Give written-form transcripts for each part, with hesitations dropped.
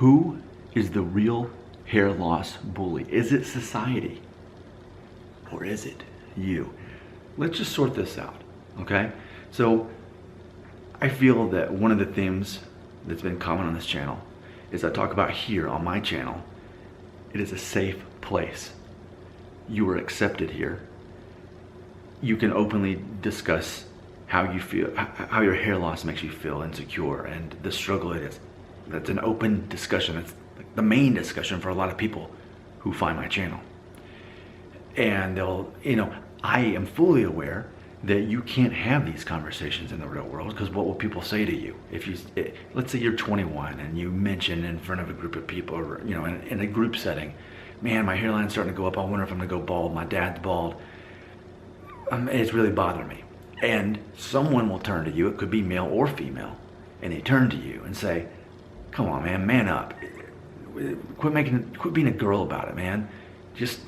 Who is the real hair loss bully? Is it society? Or is it you? Let's just sort this out, okay? So I feel that one of the themes that's been common on this channel is I talk about here on my channel, it is a safe place. You are accepted here. You can openly discuss how you feel, how your hair loss makes you feel insecure and the struggle it is. That's an open discussion. It's like the main discussion for a lot of people who find my channel. And they'll, I am fully aware that you can't have these conversations in the real world, because what will people say to you? If you, let's say you're 21 and you mention in front of a group of people, or in a group setting, man, my hairline's starting to go up. I wonder if I'm gonna go bald. My dad's bald. It's really bothering me. And someone will turn to you, it could be male or female, and they turn to you and say, come on, man up. Quit being a girl about it, man. Just,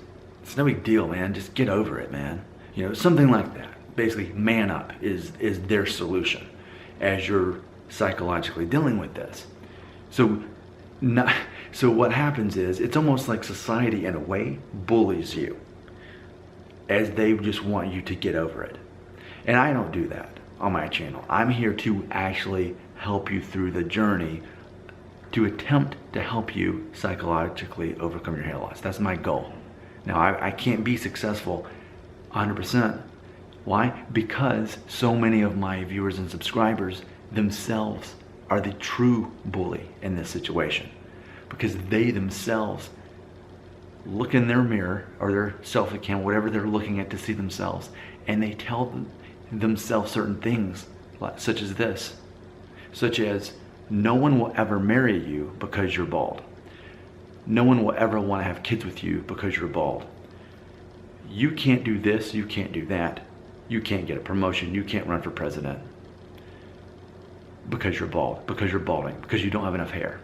it's no big deal, man. Just get over it, man. Something like that. Basically, man up is their solution as you're psychologically dealing with this. So what happens is, it's almost like society in a way bullies you, as they just want you to get over it. And I don't do that on my channel. I'm here to actually help you through the journey, to attempt to help you psychologically overcome your hair loss. That's my goal. Now, I can't be successful 100%. Why? Because so many of my viewers and subscribers themselves are the true bully in this situation. Because they themselves look in their mirror or their selfie cam, whatever they're looking at to see themselves, and they tell themselves certain things, such as this. Such as, no one will ever marry you because you're bald. No one will ever want to have kids with you because you're bald. You can't do this, you can't do that. You can't get a promotion, you can't run for president because you're bald, because you're balding, because you don't have enough hair.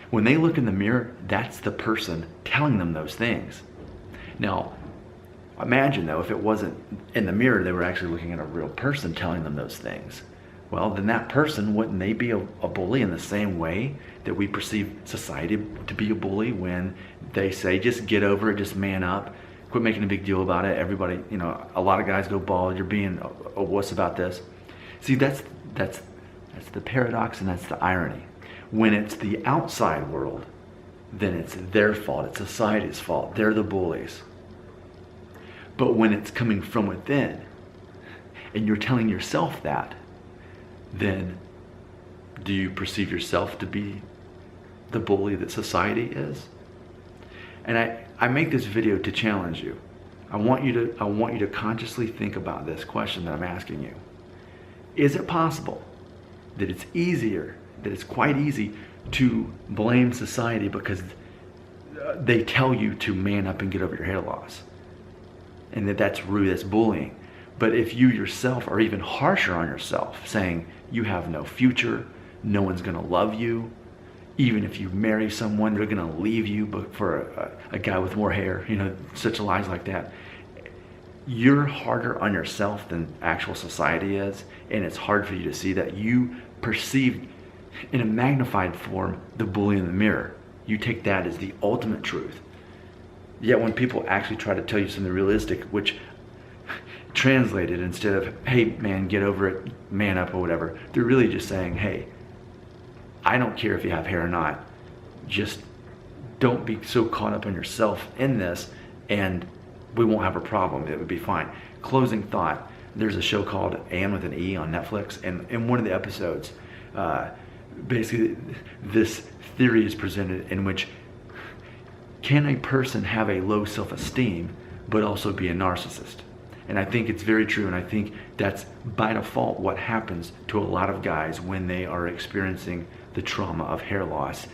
When they look in the mirror, that's the person telling them those things. Now, imagine though, if it wasn't in the mirror, they were actually looking at a real person telling them those things. Well, then that person, wouldn't they be a bully in the same way that we perceive society to be a bully when they say, just get over it, just man up, quit making a big deal about it. Everybody, a lot of guys go bald, you're being a wuss about this. See, that's the paradox, and that's the irony. When it's the outside world, then it's their fault, it's society's fault, they're the bullies. But when it's coming from within, and you're telling yourself that, then do you perceive yourself to be the bully that society is? And I make this video to challenge you. I want you to consciously think about this question that I'm asking you. Is it possible that it's easier, that it's quite easy to blame society because they tell you to man up and get over your hair loss, and that's rude, that's bullying? But if you yourself are even harsher on yourself, saying you have no future, no one's gonna love you, even if you marry someone, they're gonna leave you but for a guy with more hair, such lies like that. You're harder on yourself than actual society is, and it's hard for you to see that. You perceive in a magnified form the bully in the mirror. You take that as the ultimate truth. Yet when people actually try to tell you something realistic, which translated, instead of, hey man, get over it, man up, or whatever, they're really just saying, hey, I don't care if you have hair or not, just don't be so caught up in yourself in this, and we won't have a problem, it would be fine. Closing thought, there's a show called Anne with an E on Netflix, and in one of the episodes, basically this theory is presented in which, can a person have a low self-esteem but also be a narcissist? And I think it's very true, and I think that's by default what happens to a lot of guys when they are experiencing the trauma of hair loss,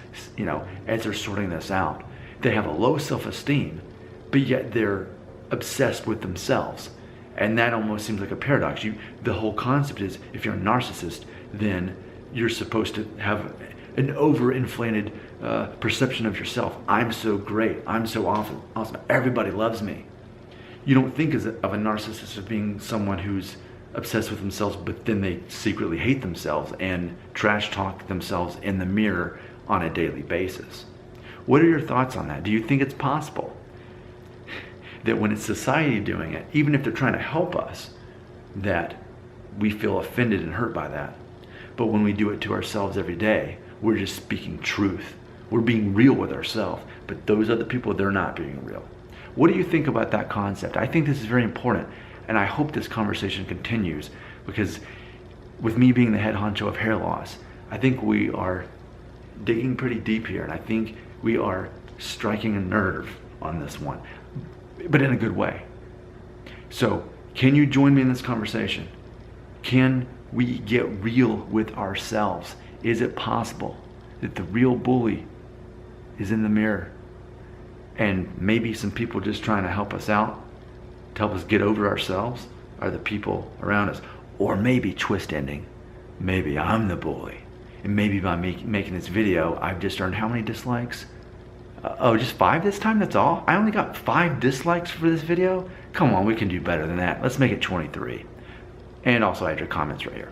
as they're sorting this out. They have a low self-esteem, but yet they're obsessed with themselves. And that almost seems like a paradox. The whole concept is, if you're a narcissist, then you're supposed to have an overinflated perception of yourself. I'm so great, I'm so awesome, everybody loves me. You don't think of a narcissist as being someone who's obsessed with themselves, but then they secretly hate themselves and trash talk themselves in the mirror on a daily basis. What are your thoughts on that? Do you think it's possible that when it's society doing it, even if they're trying to help us, that we feel offended and hurt by that? But when we do it to ourselves every day, we're just speaking truth. We're being real with ourselves, but those other people, they're not being real. What do you think about that concept? I think this is very important, and I hope this conversation continues, because with me being the head honcho of hair loss, I think we are digging pretty deep here, and I think we are striking a nerve on this one, but in a good way. So, can you join me in this conversation? Can we get real with ourselves? Is it possible that the real bully is in the mirror, and maybe some people just trying to help us out, to help us get over ourselves, are the people around us? Or maybe twist ending, maybe I'm the bully, and maybe by making this video, I've just earned how many dislikes? Oh, just 5 this time? That's all? I only got 5 dislikes for this video? Come on, we can do better than that. Let's make it 23. And also add your comments right here.